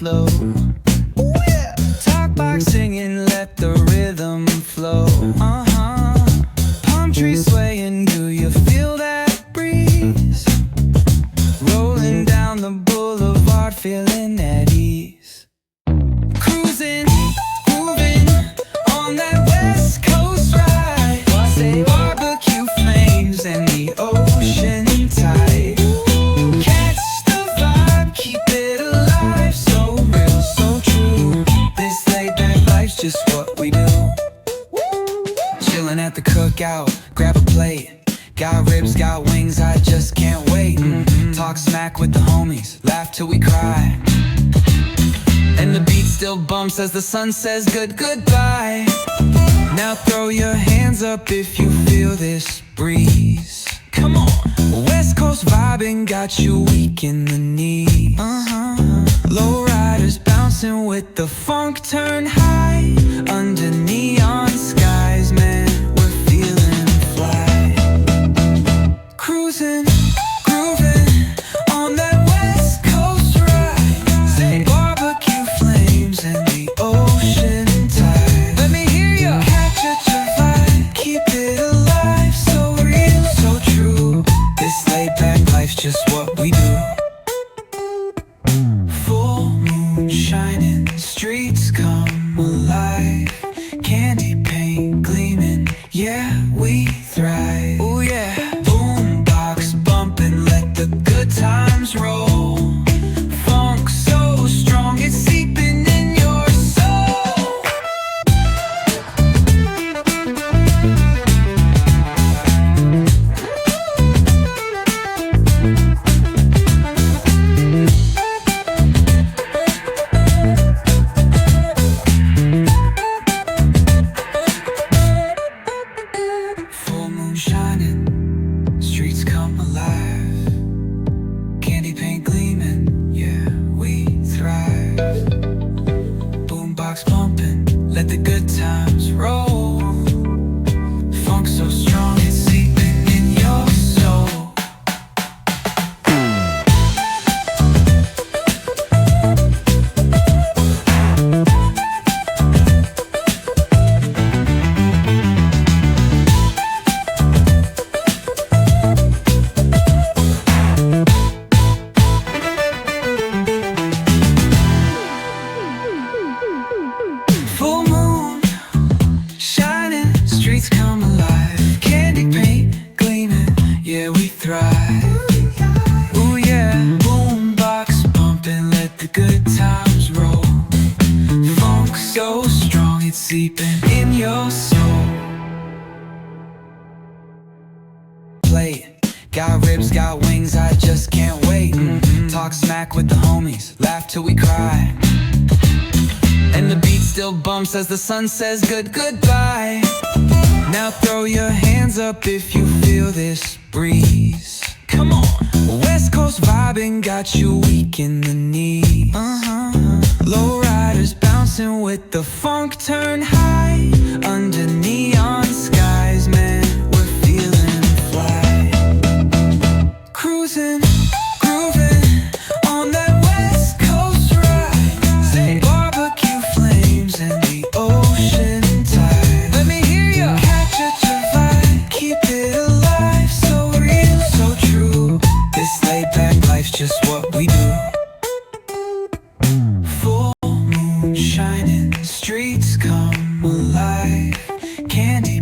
flow. Talk box singing, let the rhythm flow. Palm trees swaying, do you feel that breeze? Rolling down the boulevard, feeling at ease. Cruising, moving on that West Coast ride. Say barbecue flames and the ocean tide. Catch the vibe, keep it alive. So real, so true. This laid back life's just what we do. Chilling at the cookout, grab a plate. Got ribs, got wings, I just can't wait. Talk smack with the homies, laugh till we cry. And the beat still bumps as the sun says goodbye. Now throw your hands up if you feel this breeze. Come on. West Coast vibing got you weak in the knees. Low riders bouncing with the funk turn high. Under neon skies, man, we're feeling fly. Cruising, grooving on that West Coast ride. Say barbecue flames and the ocean tide. Let me hear ya. Catch your vibe, keep it alive. So real, so true. This laid back life's just what we do. Full moon shining, streets come alive. Candy paint gleaming, yeah, we thrive. Oh yeah. Boombox bumping, let the good times roll. Funk so strong, it's seeping in your soul. Full moon shining, streets come alive. Candy paint gleaming, yeah, we thrive. Boombox bumping, let the good times roll. Funk so strong, it's seeping in your soul. Full moon shining, streets come alive. Candy paint gleaming, yeah, we thrive. Ooh yeah. Boombox bumping, let the good times roll. Funk so strong, it's seeping in your soul. Plate, got ribs, got wings, I just can't wait. Talk smack with the homies, laugh till we cry. And the beat still bumps as the sun says goodbye. Now throw your hands up if you feel this breeze. Come on. West Coast vibing got you weak in the knees. Low riders bouncing with the funk turn high. Under neon skies, man, we're feeling fly. Cruising, grooving on that West Coast ride. Say barbecue flames and the ocean tide. Let me hear ya. Catch your vibe, keep it alive. So real, so true. This laid back life's just what we do. Full moon shining, streets come alive. Candy